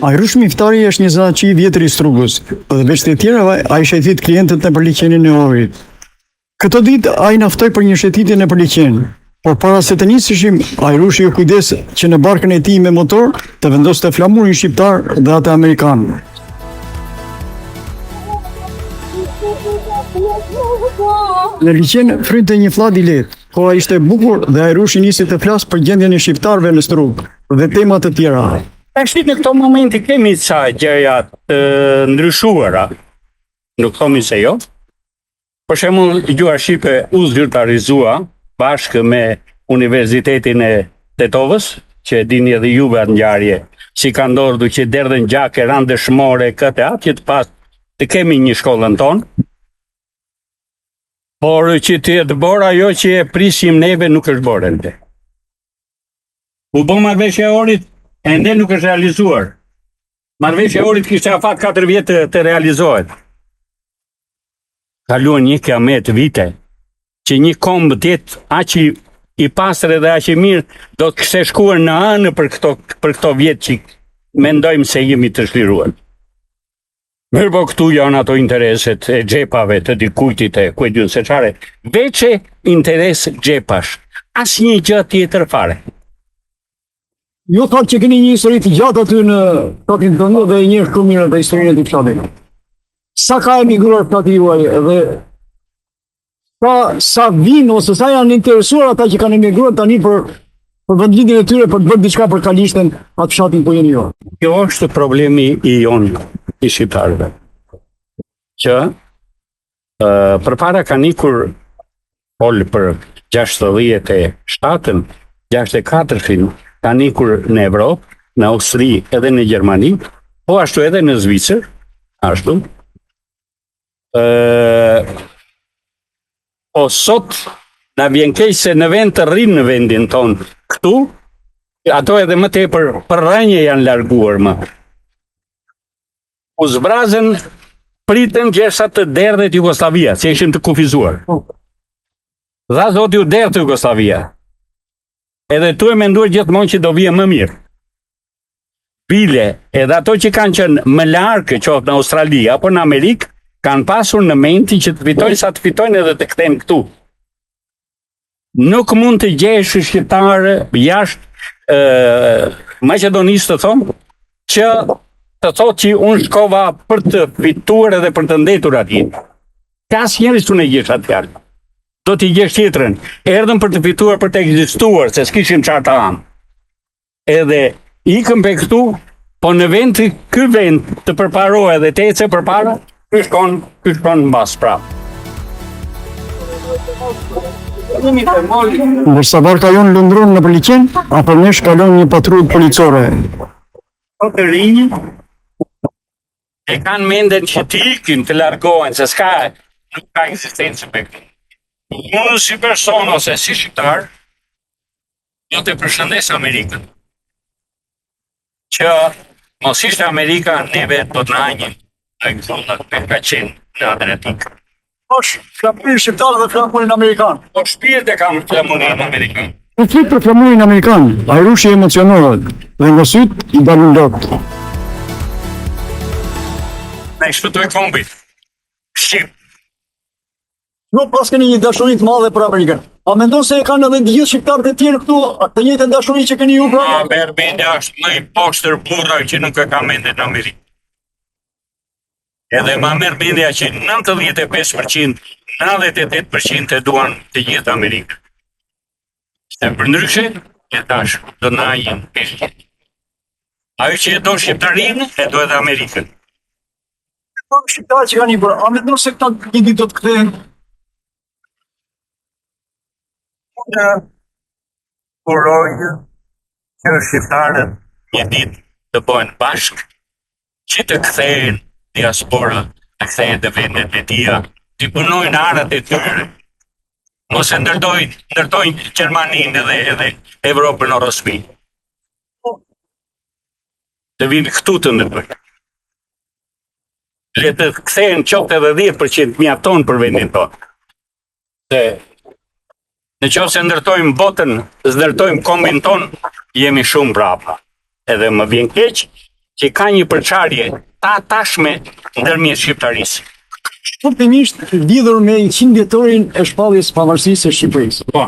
Ajrush Miftari është një zanaçi i vjetër i Strugës, dhe veç të tjerave ai shëtit klientët në përliqenin e orit. Këtë ditë ai naftoi për një shëtitje në përliqen, por para se të nisishim, Ajrushi u kujdes që në barkën e tij me motor të vendoste flamurin shqiptar dhe atë amerikan. Në liqen frynte një fllad i lehtë. Koha ishte e bukur dhe Ajrushi nisi të flasë për gjendjen e shqiptarëve në Strugë dhe tema të tjera. Tash në këto momente kemi ca gjëra të ndryshuara. Nuk thomi se jo. Për shembull, gjuha shqipe u zyrtarizua bashkë me Universitetin e Tetovës, që e dini edhe juve atë ngjarje, si ka ndodhur që derdhen gjake, ran dëshmore, këtë atë të pas të kemi një shkollën tonë. Por që të bërë ajo që e prisim neve nuk është bërë ende. U bo marrëveshja e Orit, ende nuk është realizuar. Marrëveshja e Orit kishte afat 4 vjet të realizohet. Kaluan një kiamet vite, që një kombë tjetë aq i pastër dhe aq i mirë do të kishte shkuar në anë për këto vjet që mendojmë se jemi të shliruar. Mirë po këtu janë ato intereset e xhepave të dikujtit e kujdun se çare, veçe interes xhepash, asnjë gjë tjetër fare. Jo thotë që keni një histori të gjatë aty në fshatin tonë dhe e njeh shumë mirë atë historinë e fshatit. Sa ka emigruar fshati juaj dhe sa vinë ose sa janë interesuar ata që kanë emigruar tani për vendlindjen e tyre për të bërë diçka për kalishten atë fshatin ku jeni ju. Kjo është problemi i jonë i shqiptarëve. Që përpara kanë ikur pol për 67-ën, 64-ën, kanë ikur në Evropë, në Austri edhe në Gjermani, po ashtu edhe në Zvicër, ashtu. Po sot na vjen keq se në vend të rrinë në vendin tonë këtu, ato edhe më tepër për rënje janë larguar më. U zbrazën, pritën gjersa të derdhet Jugoslavia, se ishim të kufizuar. Dha zoti u derdhë Jugoslavia. Edhe tu e menduar gjithmonë që do vije më mirë. Bile, edhe ato që kanë qenë më largë, qoftë në Australi apo në Amerikë, kanë pasur në menti që të fitojnë sa të fitojnë edhe të kthejnë këtu. Nuk mund të gjesh shqiptarë jashtë Maqedonisë të thonë, që të thotë që unë shkova për të fituar edhe për të ndetur atje. Ka asnjëri s'u ne gjesh atë fjalë. Do t'i gjesh tjetrën. Erdhën për të fituar, për të ekzistuar, se s'kishim çfarë të hamë. Edhe ikëm pe këtu, po në vend ky vend të përparohej dhe të ecë përpara, ky shkon mbas prapë. Ndërsa barka jonë lundron në përliqen, apo nesh kalon një patrullë policore. Po të rinj e kanë menden që të ikin, të largohen, se nuk ka ekzistencë me këtë. Unë si person ose si shqiptar, jo të përshëndes Amerikën, që mos ishte Amerika, neve do të nanjim në zonat për ka qenë në Adriatikë. Flamurin shqiptar dhe flamurin amerikan. Po shpirt e kam flamurin amerikan. Në flit për flamurin amerikan, Ajrushi emocionohet dhe nga syt i dalin lot. Ne shpëtoj kombit. Shqip. Nuk pas keni një dashuri të madhe për Amerikën. A mendon se e kanë edhe të gjithë shqiptarët e tjerë këtu të njëjtën dashuri që keni ju pra? Berbenda është më i poshtër burra që nuk e ka mendje në Amerikë. Edhe ma merr mendja që 95%, 98% e duan të gjithë Amerikë. Se për ndryshe, e tash do na ajin peshqit. Ajo që e do shqiptarinë, e do edhe Amerikën. Shqiptarë që kanë i bërë, a mendon se këta një ditë do të kthehen? Unë uroj që shqiptarët një ditë të bëhen bashkë, që të kthehen diaspora, të kthehen të vendet e tia, të punojnë arat e tyre. Mos e ndërtojnë Gjermaninë edhe Evropën në rosmi. Të vinë këtu të ndërtojnë. Le të kthehen qoftë edhe 10% mjafton për vendin tonë. Se në qoftë se ndërtojmë botën, ndërtojmë kombin tonë, jemi shumë brapa. Edhe më vjen keq që ka një përçarje tashme ndërmjet shqiptarisë. Shkurtimisht lidhur me 100 vjetorin e shpalljes së pavarësisë së Shqipërisë. Po.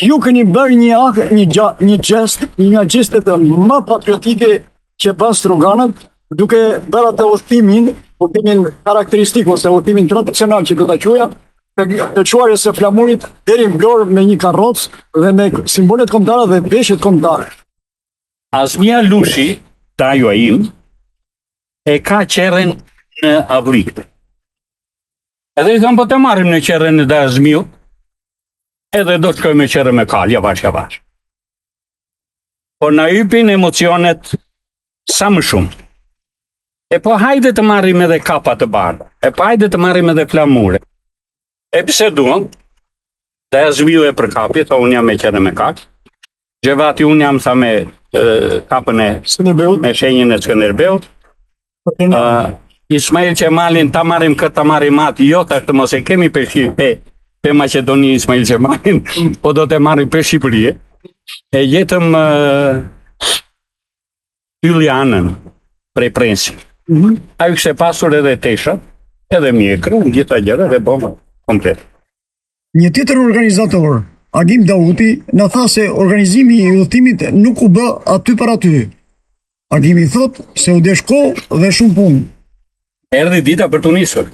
Ju keni bërë një gest, një gjestet më patriotike që bën Stroganët, duke bërë atë udhëtimin karakteristik ose udhëtimin tradicional që do ta quaja, të çuarjes së flamurit deri në Vlorë me një karrocë dhe me simbolet kombëtare dhe peshqet kombëtare. Asmia Lushi, tajo im, e ka qerren në Avri. Edhe i thëmë, po të marrim në qerren në Dazmiu, edhe do të shkojmë me qerren me kal, javash. Po na ypin emocionet sa më shumë. E po hajde të marrim edhe kapa të bardha, e po hajde të marrim edhe flamure. E pse duan, Dazmiu e për kapi, tha unë jam me qerren me kal, Gjevati unë jam tha me kapën e Skënderbeut, me shenjën e Skënderbeut. Ismail Qemalin ta marrim këtë, ta marrim atë, jo të mos e kemi pe Maqedoni Ismail Qemalin, po do të marrim pe Shqipëri. E jetëm Yllianën prej Prensi. Ai kishte pasur edhe tesha, edhe mjekra, gjitha gjëra dhe bomba komplet. një tjetër organizator, Agim Dauti, në tha se organizimi i udhëtimit nuk u bë aty për aty. Agimi thot se u desh kohë dhe shumë punë. Erdhi dita për të nisur.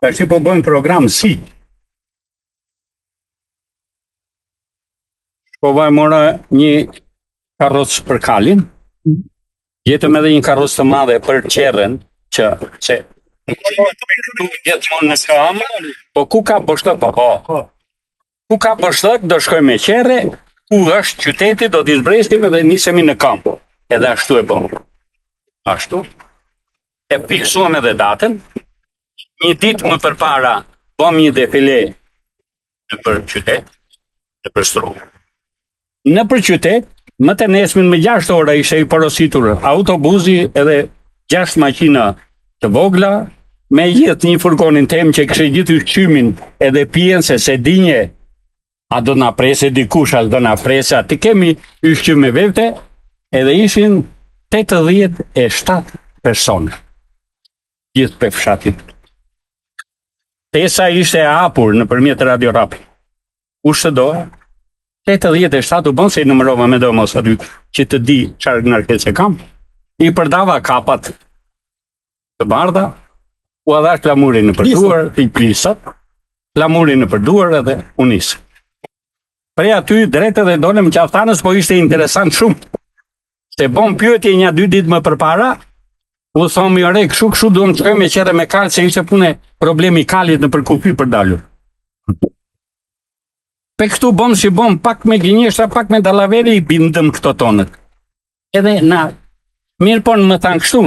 Tash po bëjmë program si. Shkova e mora një karrocë për kalin, jetëm edhe një karrocë të madhe për qerren, që gjithmonë në kam, po ku ka boshtëk, po. Ku ka boshtëk, do shkoj me qerre, ku është qyteti, do t'i zbrestim edhe nisemi në kamp. Edhe ashtu e bëm. Ashtu. E fiksuam edhe datën. Një ditë më përpara bëm një defile në për qytet, në për Strugë. Në për qytet, më të nesmin me 6 ora ishte i porositur autobusi edhe 6 makina të vogla, me gjithë një furgonin tem që kështë gjithë ushqymin edhe pijen se dinje a do na prese dikush, a do na prese, ti kemi ushqym me vete, edhe ishin 87 persona. Gjithë për fshatit. Tesa ishte hapur në përmjet Radio Rapi. Kush të doa? 87 u bën se i numërova me do mos aty që të di çfarë ngarkesë kam. I përdava kapat të bardha, u adhash flamurin në përduar, i plisat, flamurin në përduar edhe unis. Prej aty drejt edhe dolem qaftanës, po ishte interesant shumë. Se bom pyetje një 2 ditë më përpara, u thomi ore, kështu duhem të shkojmë me qerre me kal, se ishte pune problemi kalit në përkufi për dalur. Pe këtu bom si bom, pak me gënjeshtra, pak me dallaveri, i bindëm këto tonët. Edhe na, mirë po në më thanë kështu,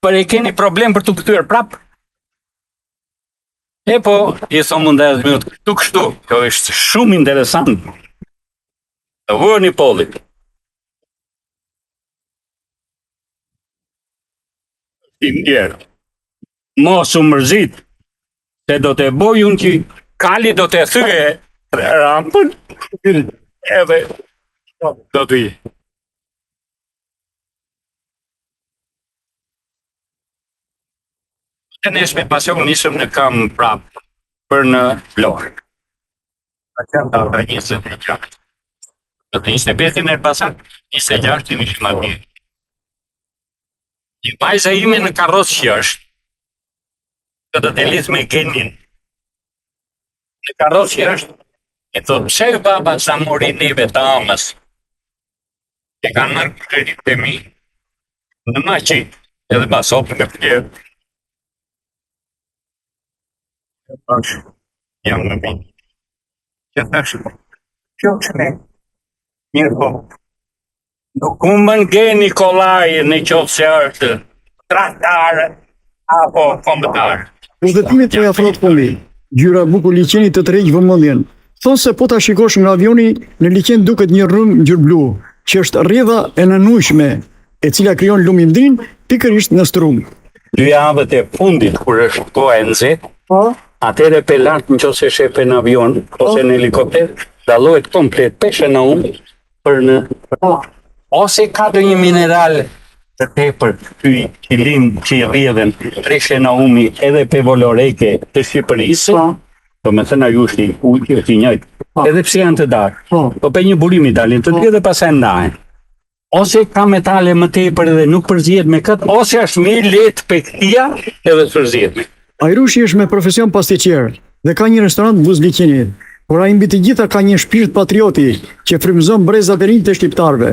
për e keni problem për të kthyer prap? E po, i thomë ndaj minut, kështu, kjo është shumë interesant. Të vërë një pollit. Tjerë. Mos u mërzit, se do të boj unë që kali do të thyje rampën, edhe do të i. Të neshme pasion nisëm në kam prapë për në Vlorë. A që të 26. Në 25 e pasat, 26 të nishëm atje. I bajza ime në karrocë që është, këtë të lidh me genin. Në karrocë që është, e thot, pse baba sa mori neve të amës, e ka nërë kredit të mi, në maqit, edhe basopë në fjerë. Jam në bitë. Që thashë, kjo që ne, mirë po, nuk më nge Nikolaj në qofë se është traktarë apo kombëtarë. Udhëtimit të afrot fundi, gjyra bukur liqenit të tërheq vëmendjen. Thonë se po ta shikosh nga avioni, në liqen duket një rrëm ngjyrë blu, që është rrjedha e nënujshme, e cila krijon lumindrin pikërisht në Strugë. 2 javët e fundit kur është koha e nxehtë, atëre pe lart nëse shepe në avion ose në helikopter, dallohet komplet peshë në unë për në ose ka do një mineral të tepër ky qëllim që i rrjedhen Treshe Naumi edhe pe voloreke të Shqipërisë, do me thënë ajo është i njëjtë. Edhe pse janë të darë, po pe një burimi dalin të dy dhe pastaj ndahen. Ose ka metale më tepër dhe nuk përzihet me këtë, ose është më i lehtë pe këtia edhe të përzihet me. Ajrushi është me profesion pastiqer dhe ka një restorant buzliqenit, por ai mbi të gjitha ka një shpirt patrioti që frymëzon brezat e rinj të shqiptarëve.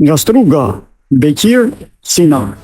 Nga Struga, Bekir, Sina.